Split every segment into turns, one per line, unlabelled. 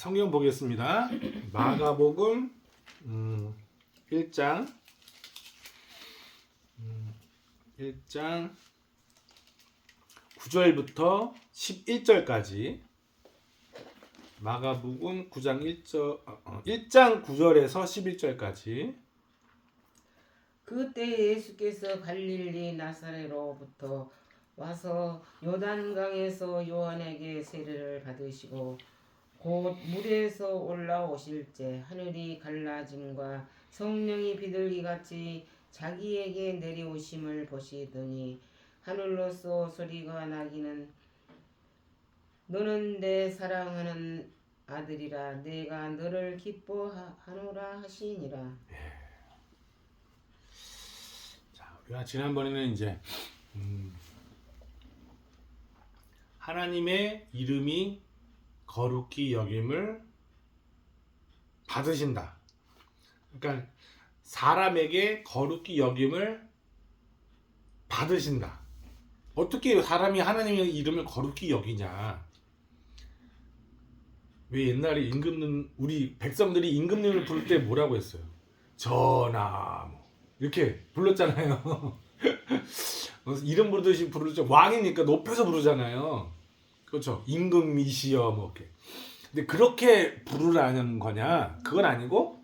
성경 보겠습니다. 마가복음 1장 1장 9절부터 11절까지 마가복음 9장 1장 9절에서 11절까지.
그때 예수께서 갈릴리 나사렛로부터 와서 요단강에서 요한에게 세례를 받으시고 곧 물에서 올라오실때 하늘이 갈라짐과 성령이 비둘기같이 자기에게 내려오심을 보시더니 하늘로서 소리가 나기는 너는 내 사랑하는 아들이라 내가 너를 기뻐하노라 하시니라.
자, 우리가 지난번에는 이제 하나님의 이름이 거룩히 여김을 받으신다. 그러니까 사람에게 거룩히 여김을 받으신다. 어떻게 사람이 하나님의 이름을 거룩히 여기냐? 왜 옛날에 우리 백성들이 임금님을 부를 때 뭐라고 했어요? 전하 뭐 이렇게 불렀잖아요. 이름 부르듯이 부르죠. 왕이니까 높여서 부르잖아요. 그렇죠. 임금이시여 뭐 이렇게. 근데 그렇게 부르라는 거냐? 그건 아니고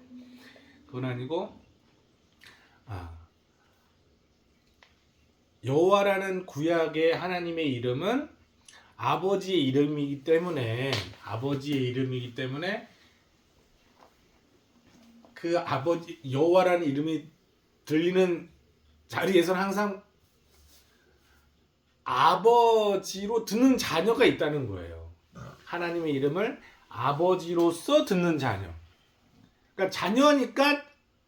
여호와라는 구약의 하나님의 이름은 아버지의 이름이기 때문에 그 아버지 여호와라는 이름이 들리는 자리에서는 항상 아버지로 듣는 자녀가 있다는 거예요. 하나님의 이름을 아버지로서 듣는 자녀. 그러니까 자녀니까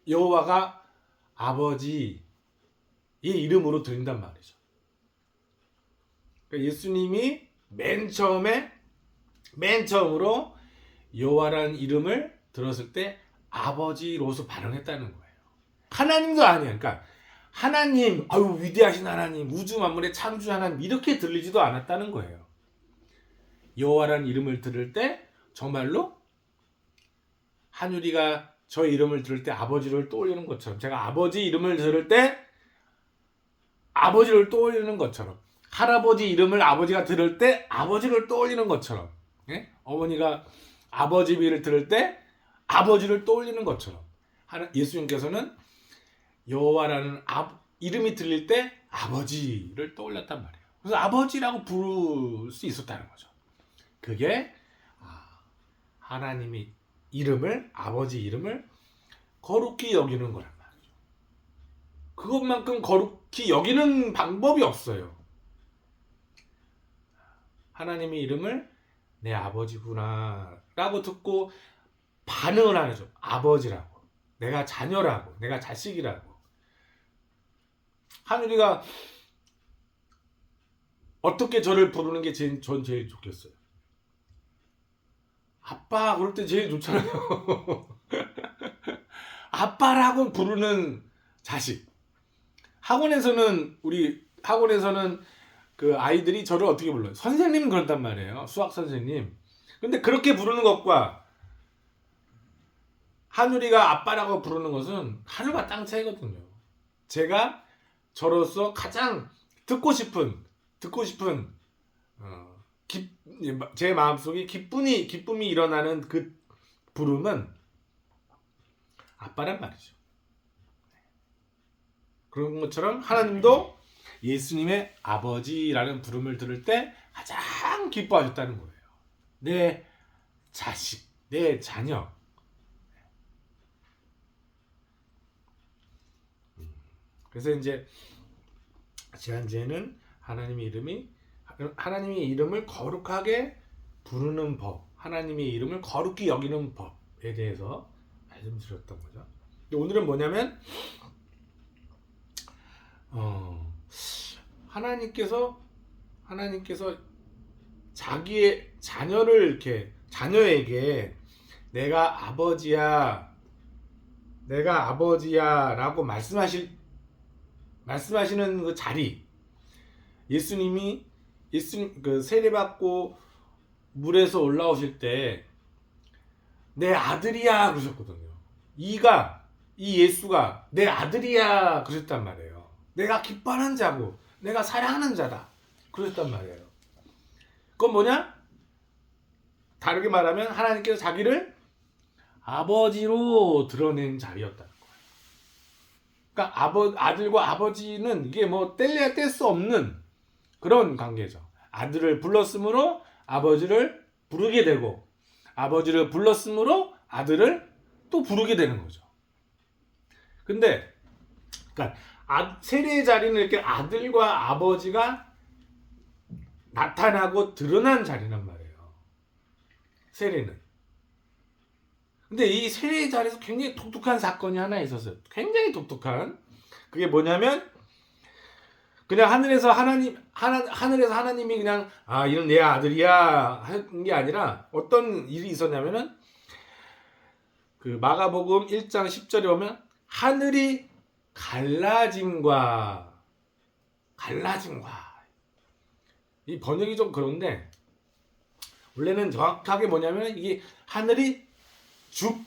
여호와가 아버지의 이름으로 드린단 말이죠. 그러니까 예수님이 맨 처음으로 여호와라는 이름을 들었을 때 아버지로서 발언했다는 거예요. 하나님도 아니야. 그러니까 하나님, 아유 위대하신 하나님, 우주 만물의 창조 하나님 이렇게 들리지도 않았다는 거예요. 여호와라는 이름을 들을 때 정말로 한유리가 저 이름을 들을 때 아버지를 떠올리는 것처럼, 제가 아버지 이름을 들을 때 아버지를 떠올리는 것처럼, 할아버지 이름을 아버지가 들을 때 아버지를 떠올리는 것처럼, 예? 어머니가 아버지 이름을 들을 때 아버지를 떠올리는 것처럼 예수님께서는 여호와라는 이름이 들릴 때 아버지를 떠올렸단 말이에요. 그래서 아버지라고 부를 수 있었다는 거죠. 그게 하나님의 이름을, 아버지 이름을 거룩히 여기는 거란 말이죠. 그것만큼 거룩히 여기는 방법이 없어요. 하나님의 이름을 내 아버지구나 라고 듣고 반응을 안 해줘. 아버지라고, 내가 자녀라고, 내가 자식이라고. 하늘이가 어떻게 저를 부르는 게 전 제일 좋겠어요? 아빠 그럴 때 제일 좋잖아요. 아빠라고 부르는 자식. 학원에서는 그 아이들이 저를 어떻게 불러요? 선생님 그런단 말이에요. 수학 선생님. 근데 그렇게 부르는 것과 하늘이가 아빠라고 부르는 것은 하늘과 땅 차이거든요. 제가 저로서 가장 듣고 싶은 제 마음속에 기쁨이 일어나는 그 부름은 아빠란 말이죠. 그런 것처럼 하나님도 예수님의 아버지라는 부름을 들을 때 가장 기뻐하셨다는 거예요. 내 자식, 내 자녀. 그래서 이제 지난주에는 하나님의 이름을 거룩하게 부르는 법, 하나님의 이름을 거룩히 여기는 법에 대해서 말씀드렸던 거죠. 오늘은 뭐냐면 하나님께서 자기의 자녀에게 내가 아버지야라고 말씀하시는 그 자리, 예수님 그 세례받고 물에서 올라오실 때 내 아들이야 그러셨거든요. 이 예수가 내 아들이야 그러셨단 말이에요. 내가 기뻐하는 자고 내가 사랑하는 자다 그러셨단 말이에요. 그건 뭐냐? 다르게 말하면 하나님께서 자기를 아버지로 드러낸 자리였다는 거예요. 그러니까 아들과 아버지는 이게 뭐 뗄래야 뗄 수 없는 그런 관계죠. 아들을 불렀으므로 아버지를 부르게 되고 아버지를 불렀으므로 아들을 또 부르게 되는 거죠. 근데 그러니까 세례의 자리는 이렇게 아들과 아버지가 나타나고 드러난 자리란 말이에요. 세례는. 근데 이 세례의 자리에서 굉장히 독특한 사건이 하나 있었어요. 굉장히 독특한. 그게 뭐냐면 그냥 하늘에서 하나님이 그냥 이런 내 아들이야 한 게 아니라 어떤 일이 있었냐면은 그 마가복음 1장 10절에 보면 하늘이 갈라짐과 이 번역이 좀 그런데 원래는 정확하게 뭐냐면 이게 하늘이 죽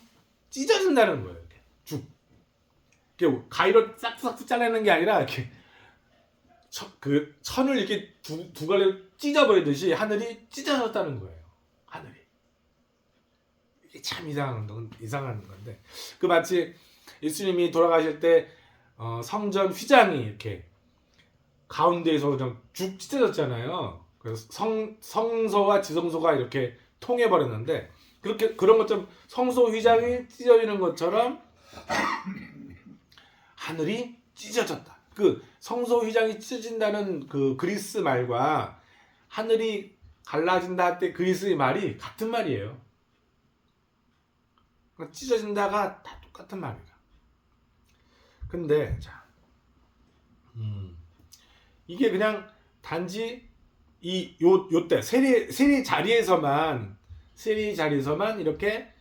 찢어진다는 거예요. 이렇게 죽. 이렇게 가위로 싹싹 잘라내는 게 아니라 이렇게 그 천을 이렇게 두 갈래로 찢어버리듯이 하늘이 찢어졌다는 거예요. 하늘이. 이게 참 이상한 건데 그 마치 예수님이 돌아가실 때 성전 휘장이 이렇게 가운데에서 그냥 죽 찢어졌잖아요. 그래서 성소와 지성소가 이렇게 통해 버렸는데 그런 것처럼 성소 휘장이 찢어지는 것처럼 하늘이 찢어졌다. 그 성소 휘장이 찢어진다는 그 그리스 말과 하늘이 갈라진다 할 때 그리스의 말이 같은 말이에요. 찢어진다가 다 똑같은 말이다. 근데 자, 이게 그냥 단지 요때 세례 자리에서만 이렇게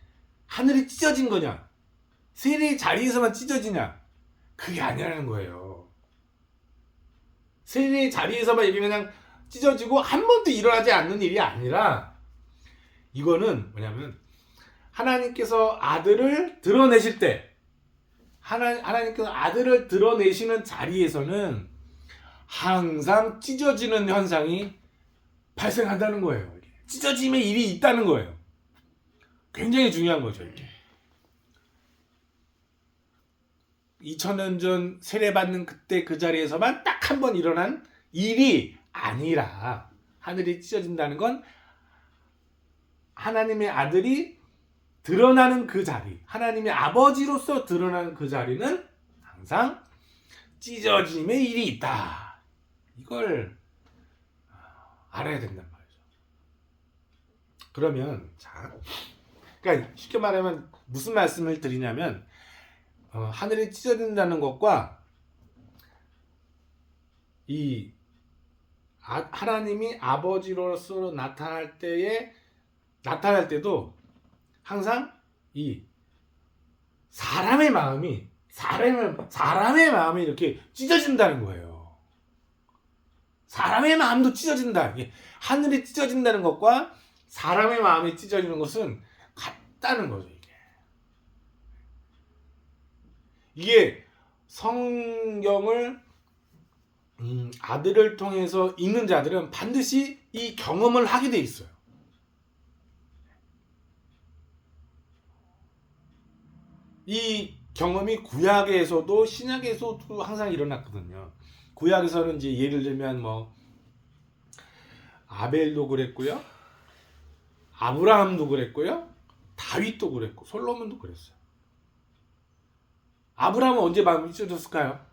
하늘이 찢어진 거냐? 세례 자리에서만 찢어지냐? 그게 아니라는 거예요. 세례 자리에서만 이게 그냥 찢어지고 한 번도 일어나지 않는 일이 아니라 이거는 뭐냐면 하나님께서 아들을 드러내실 때 하나님께서 아들을 드러내시는 자리에서는 항상 찢어지는 현상이 발생한다는 거예요. 찢어짐의 일이 있다는 거예요. 굉장히 중요한 거죠. 이게. 2000년 전 세례받는 그때 그 자리에서만 딱 한 번 일어난 일이 아니라 하늘이 찢어진다는 건 하나님의 아들이 드러나는 그 자리, 하나님의 아버지로서 드러나는 그 자리는 항상 찢어짐의 일이 있다. 이걸 알아야 된단 말이죠. 그러면 그러니까 쉽게 말하면 무슨 말씀을 드리냐면 하늘이 찢어진다는 것과 이 하나님이 아버지로서 나타날 때도 항상 이 사람의 마음이 이렇게 찢어진다는 거예요. 사람의 마음도 찢어진다. 하늘이 찢어진다는 것과 사람의 마음이 찢어지는 것은 같다는 거죠. 이게 성경을 아들을 통해서 읽는 자들은 반드시 이 경험을 하게 돼 있어요. 이 경험이 구약에서도 신약에서도 항상 일어났거든요. 구약에서는 이제 예를 들면 뭐 아벨도 그랬고요, 아브라함도 그랬고요, 다윗도 그랬고, 솔로몬도 그랬어요. 아브라함은 언제 마음이 찢어졌을까요?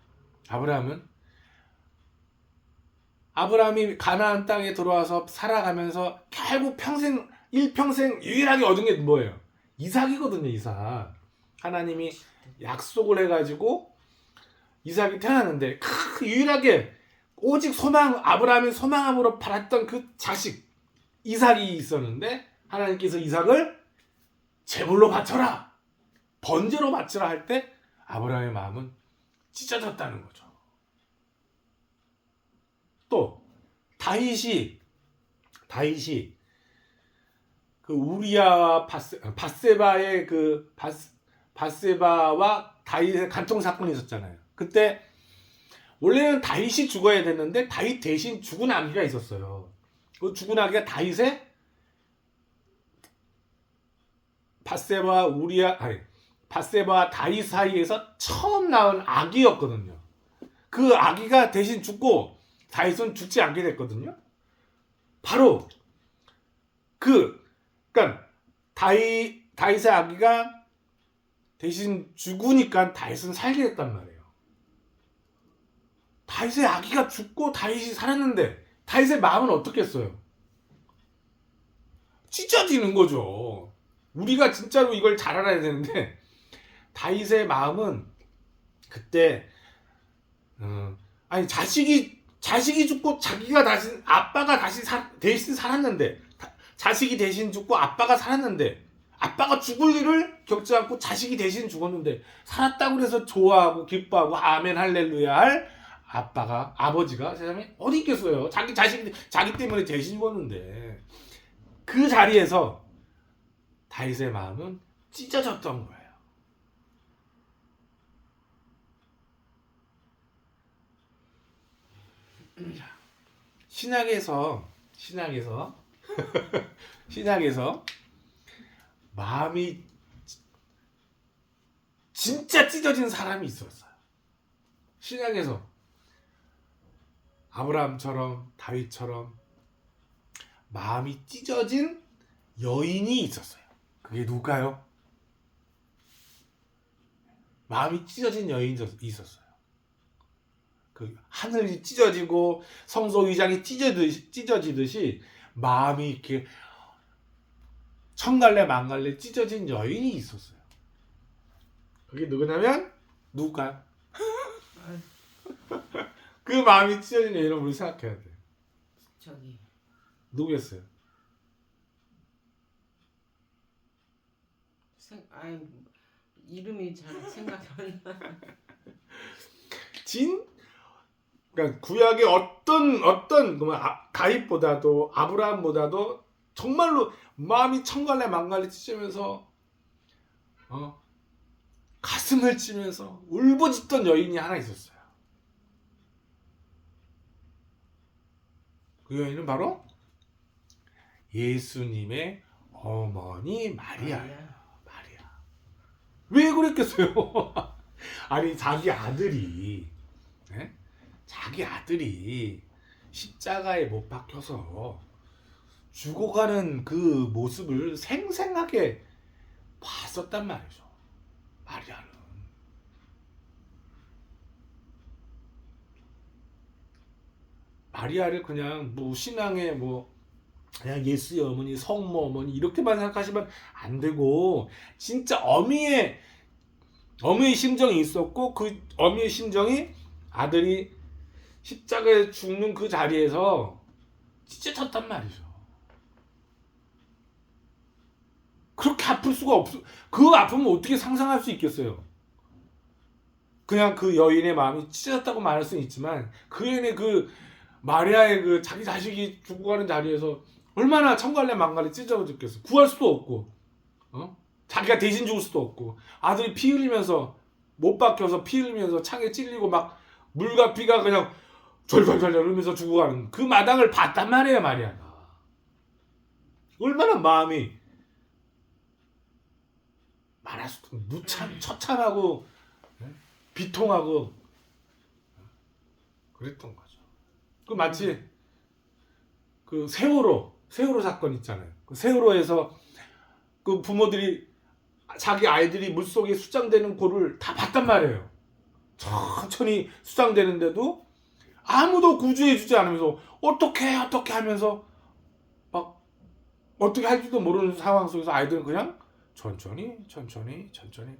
아브라함이 가나안 땅에 들어와서 살아가면서 결국 일평생 유일하게 얻은 게 뭐예요? 이삭이거든요. 이삭. 하나님이 약속을 해가지고 이삭이 태어났는데 유일하게 오직 아브라함이 소망함으로 바랐던 그 자식 이삭이 있었는데 하나님께서 이삭을 제물로 바쳐라, 번제로 바쳐라 할 때 아브라함의 마음은 찢어졌다는 거죠. 또 다윗이 그 우리아와 바세바의 바세바와 다윗의 간통 사건이 있었잖아요. 그때 원래는 다윗이 죽어야 됐는데 다윗 대신 죽은 아기가 있었어요. 그 죽은 아기가 다윗의 바세바와 다윗 사이에서 처음 낳은 아기였거든요. 그 아기가 대신 죽고 다윗은 죽지 않게 됐거든요. 바로 그러니까 다윗의 아기가 대신 죽으니까 다윗은 살게 됐단 말이에요. 다윗의 아기가 죽고 다윗이 살았는데 다윗의 마음은 어떻겠어요? 찢어지는 거죠. 우리가 진짜로 이걸 잘 알아야 되는데 다윗의 마음은 그때 아니 자식이 죽고 자기가 다시 아빠가 다시 대신 살았는데 자식이 대신 죽고 아빠가 살았는데 아빠가 죽을 일을 겪지 않고 자식이 대신 죽었는데 살았다고 해서 좋아하고 기뻐하고 아멘 할렐루야 할 아버지가 세상에 어디 있겠어요. 자기 자식 자기 때문에 대신 죽었는데 그 자리에서 다윗의 마음은 찢어졌던 거예요. 신약에서 마음이 진짜 찢어진 사람이 있었어요. 신약에서 아브라함처럼 다윗처럼 마음이 찢어진 여인이 있었어요. 그게 누굴까요? 마음이 찢어진 여인이 있었어요. 그 하늘이 찢어지고 성소 위장이 찢어지듯이 마음이 이렇게 천갈래 만갈래 찢어진 여인이 있었어요. 그게 누구냐면 누굴까요? 그 마음이 찢어진 여인을 우리 생각해야 돼요.
저기
누구였어요?
이름이 잘 생각이 안 나.
그러니까 구약의 어떤 다윗보다도 아브라함보다도 정말로 마음이 천갈래 만갈래 찢으면서 가슴을 치면서 울부짖던 여인이 하나 있었어요. 그 여인은 바로 예수님의 어머니 마리아예요. 마리아. 왜 그랬겠어요? 아니 자기 아들이 십자가에 못 박혀서 죽어가는 그 모습을 생생하게 봤었단 말이죠. 마리아는. 마리아를 그냥 신앙의 그냥 예수의 어머니, 성모 어머니 이렇게만 생각하시면 안 되고 진짜 어미의 심정이 있었고 그 어미의 심정이 아들이 십자가에 죽는 그 자리에서 찢어졌단 말이죠. 그렇게 아플 수가 없어. 그 아픔을 어떻게 상상할 수 있겠어요? 그냥 그 여인의 마음이 찢어졌다고 말할 수는 있지만 그 여인의 그 마리아의 그 자기 자식이 죽어가는 자리에서 얼마나 천갈래 만갈래 찢어졌겠어. 구할 수도 없고 자기가 대신 죽을 수도 없고 아들이 피 흘리면서 못 박혀서 피 흘리면서 창에 찔리고 막 물과 피가 그냥 절절절 흐르면서 죽어가는 그 마당을 봤단 말이에요. 마리아가 얼마나 마음이 말할 수도 처참하고 비통하고 그랬던 거죠. 그 마치 그 세월호 사건 있잖아요. 그 세월호에서 그 부모들이 자기 아이들이 물속에 수장되는 고를 다 봤단 말이에요. 천천히 수장되는데도 아무도 구조해주지 않으면서 어떻게 하면서 막 어떻게 할지도 모르는 상황 속에서 아이들은 그냥 천천히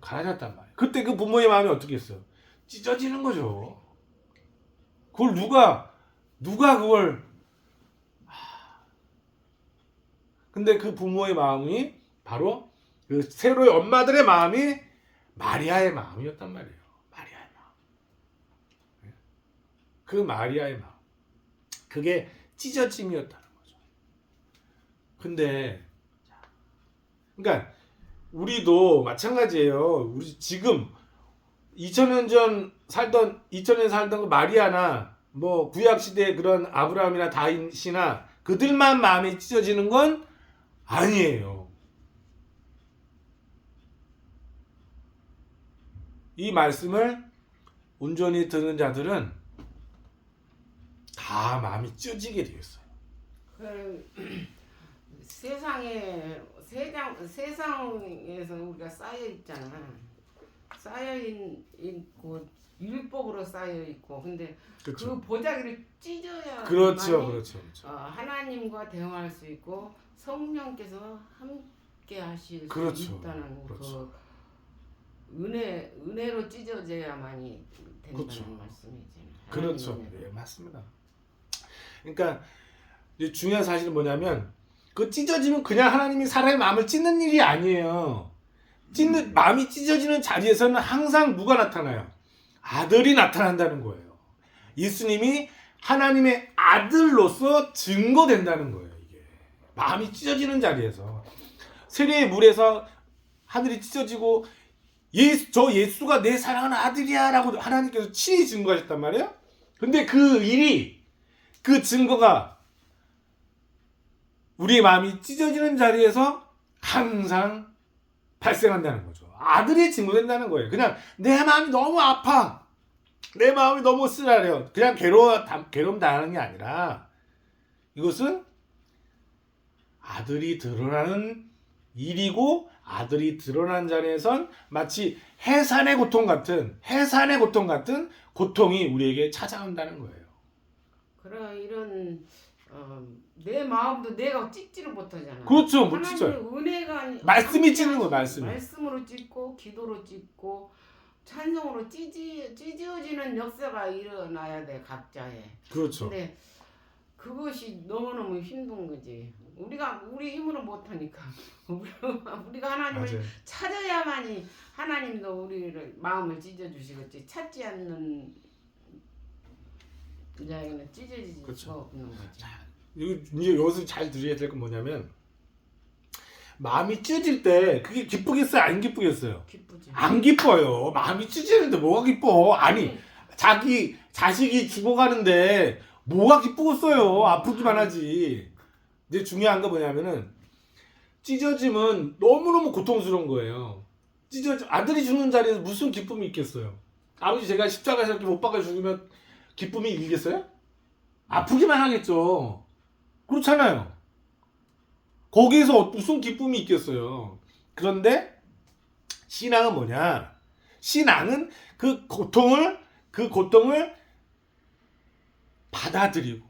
가라앉았단 말이에요. 그때 그 부모의 마음이 어떻게 했어요? 찢어지는 거죠. 그걸 누가 그걸 근데 그 부모의 마음이 바로 그 세로의 엄마들의 마음이 마리아의 마음이었단 말이에요. 마리아의 마음. 그 마리아의 마음. 그게 찢어짐이었다는 거죠. 근데 그러니까 우리도 마찬가지예요. 우리 지금 2000년 살던 그 마리아나 뭐 구약 시대의 그런 아브라함이나 다윗이나 그들만 마음이 찢어지는 건 아니에요. 이 말씀을 온전히 듣는 자들은 다 마음이 찢어지게 되었어요.
세상에서 우리가 쌓여 있잖아. 쌓여 있고 율법으로 쌓여 있고, 근데
그렇죠.
그 보자기를 찢어야
그렇죠. 그렇죠.
하나님과 대화할 수 있고 성령께서 함께 하실
그렇죠.
수 있다는
그렇죠.
그 은혜로 찢어져야만이 된다는
그렇죠.
말씀이지.
그렇죠.
하나님 은혜로.
예, 맞습니다. 그러니까 이제 중요한 사실은 뭐냐면 그 찢어지면 그냥 하나님이 사람의 마음을 찢는 일이 아니에요. 마음이 찢어지는 자리에서는 항상 누가 나타나요? 아들이 나타난다는 거예요. 예수님이 하나님의 아들로서 증거된다는 거예요. 이게 마음이 찢어지는 자리에서 세례의 물에서 하늘이 찢어지고 저 예수가 내 사랑하는 아들이야 라고 하나님께서 친히 증거하셨단 말이에요. 근데 그 증거가 우리의 마음이 찢어지는 자리에서 항상 발생한다는 거죠. 아들이 증거된다는 거예요. 그냥 내 마음이 너무 아파, 내 마음이 너무 쓰라려, 그냥 괴로움 당하는 게 아니라 이것은 아들이 드러나는 일이고, 아들이 드러난 자리에선 마치 해산의 고통 같은 고통이 우리에게 찾아온다는 거예요.
이런 내 마음도 내가 찢지를 못하잖아.
그렇죠, 못
하나님의
찢어요.
은혜가
말씀이 찢는 거예요, 말씀이.
말씀으로 찢고 기도로 찢고 찬송으로 찢어지는 역사가 일어나야 돼, 각자의.
그렇죠.
근데 그것이 너무너무 힘든 거지. 우리 힘으로 못하니까. 우리가 하나님을
맞아요.
찾아야만이 하나님도 우리를 마음을 찢어주시겠지. 찾지 않는 자에게는 찢어질
그렇죠.
수가 없는 거지.
이제 여기서 잘 들어야 될 건 뭐냐면, 마음이 찢어질 때 그게 기쁘겠어요, 안 기쁘겠어요?
기쁘지.
안 기뻐요. 마음이 찢어지는데 뭐가 기뻐? 아니, 자기 자식이 죽어가는데 뭐가 기쁘겠어요? 아프기만 하지. 이제 중요한 거 뭐냐면은, 찢어짐은 너무너무 고통스러운 거예요. 아들이 죽는 자리에서 무슨 기쁨이 있겠어요? 아버지, 제가 십자가에서 이렇게 못 박아 죽으면 기쁨이 일겠어요? 아프기만 하겠죠. 그렇잖아요. 거기에서 무슨 기쁨이 있겠어요. 그런데 신앙은 뭐냐? 신앙은 그 고통을 받아들이고,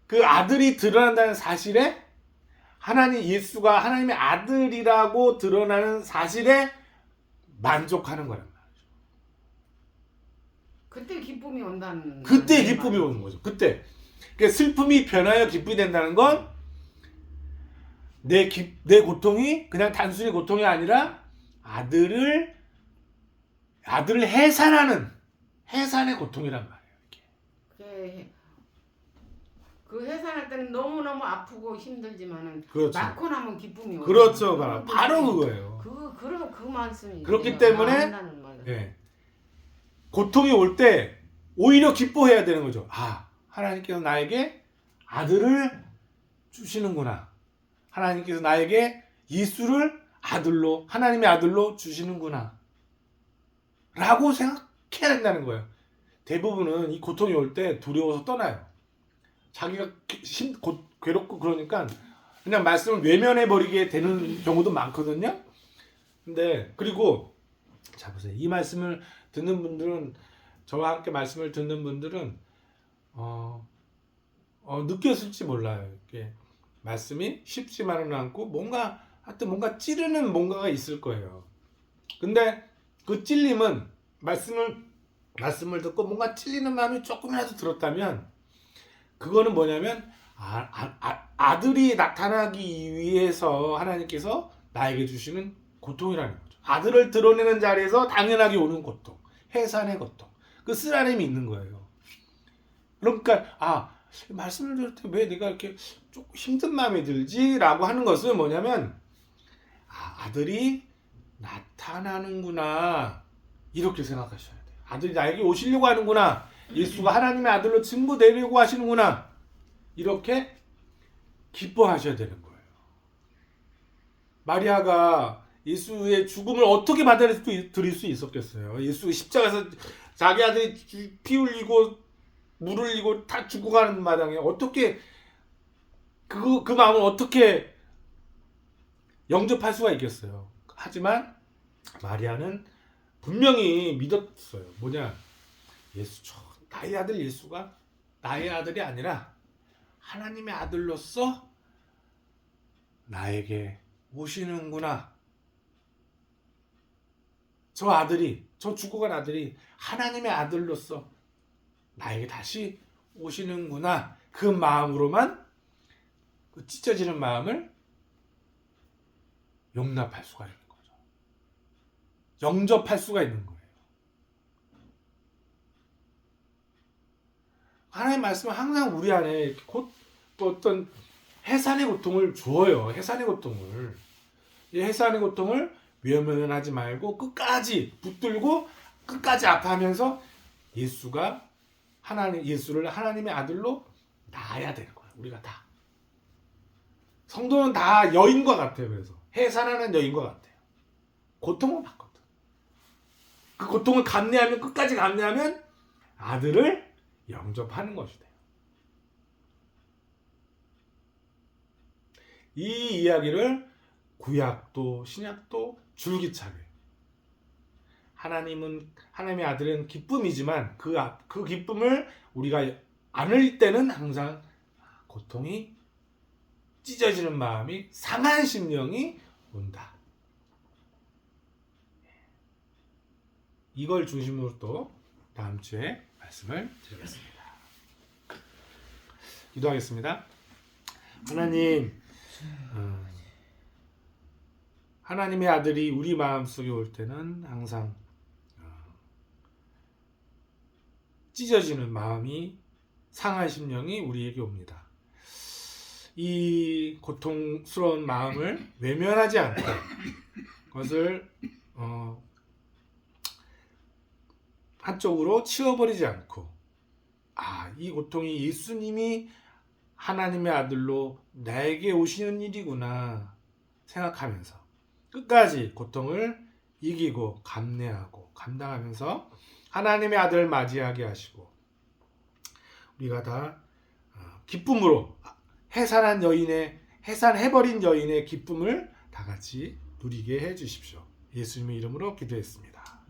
그 아들이 드러난다는 사실에, 예수가 하나님의 아들이라고 드러나는 사실에 만족하는 거란 말이죠.
그때 기쁨이 온다는.
그때 기쁨이 오는 거죠. 그때. 그러니까 슬픔이 변하여 기쁨이 된다는 건 내 고통이 그냥 단순히 고통이 아니라 아들을 해산하는 해산의 고통이란 말이에요.
그 해산할 때는 너무너무 아프고 힘들지만은,
그렇죠.
낳고 나면 기쁨이 오죠.
그렇죠. 바로 그거예요.
그러면 그 말씀이.
그렇기 때문에 고통이 올 때 오히려 기뻐해야 되는 거죠. 하나님께서 나에게 아들을 주시는구나. 하나님께서 나에게 예수를 하나님의 아들로 주시는구나 라고 생각해야 된다는 거예요. 대부분은 이 고통이 올 때 두려워서 떠나요. 자기가 괴롭고 그러니까 그냥 말씀을 외면해버리게 되는 경우도 많거든요. 근데 그리고 자 보세요. 이 말씀을 듣는 분들은, 저와 함께 말씀을 듣는 분들은 느꼈을지 몰라요. 이렇게 말씀이 쉽지만은 않고 뭔가 찌르는 뭔가가 있을 거예요. 근데 그 찔림은 말씀을 듣고 뭔가 찔리는 마음이 조금이라도 들었다면, 그거는 뭐냐면 아들이 나타나기 위해서 하나님께서 나에게 주시는 고통이라는 거죠. 아들을 드러내는 자리에서 당연하게 오는 고통, 해산의 고통, 그 쓰라림이 있는 거예요. 그러니까 말씀을 들을 때 왜 내가 이렇게 조금 힘든 마음이 들지? 라고 하는 것은 뭐냐면, 아들이 나타나는구나 이렇게 생각하셔야 돼요. 아들이 나에게 오시려고 하는구나. 예수가 하나님의 아들로 증거되려고 하시는구나. 이렇게 기뻐하셔야 되는 거예요. 마리아가 예수의 죽음을 어떻게 받아들일 수 있었겠어요? 예수 십자가에서 자기 아들이 피 흘리고 물 흘리고 다 죽어가는 마당에 어떻게 그 마음을 어떻게 영접할 수가 있겠어요? 하지만 마리아는 분명히 믿었어요. 뭐냐? 나의 아들 예수가 나의 아들이 아니라 하나님의 아들로서 나에게 오시는구나. 저 죽어간 아들이 하나님의 아들로서 나에게 다시 오시는구나. 그 마음으로만 그 찢어지는 마음을 용납할 수가 있는 거죠. 영접할 수가 있는 거예요. 하나님 말씀은 항상 우리 안에 곧 어떤 해산의 고통을 주어요. 해산의 고통을. 이 해산의 고통을 외면하지 말고 끝까지 붙들고 끝까지 아파하면서 예수를 하나님의 아들로 낳아야 되는 거예요. 우리가 다. 성도는 다 여인과 같아요. 그래서 해산하는 여인과 같아요. 고통을 받거든. 그 고통을 감내하면 끝까지 감내하면 아들을 영접하는 것이 돼요. 이 이야기를 구약도 신약도 줄기차게 하나님의 아들은 기쁨이지만 그 기쁨을 우리가 안을 때는 항상 고통이 찢어지는 마음이 상한 심령이 온다. 이걸 중심으로 또 다음 주에 말씀을 드리겠습니다. 기도하겠습니다. 하나님, 하나님의 아들이 우리 마음속에 올 때는 항상 찢어지는 마음이 상한 심령이 우리에게 옵니다. 이 고통스러운 마음을 외면하지 않고 그것을 한쪽으로 치워버리지 않고 이 고통이 예수님이 하나님의 아들로 나에게 오시는 일이구나 생각하면서 끝까지 고통을 이기고 감내하고 감당하면서 하나님의 아들을 맞이하게 하시고 우리가 다 기쁨으로 해산해버린 여인의 기쁨을 다 같이 누리게 해주십시오. 예수님의 이름으로 기도했습니다.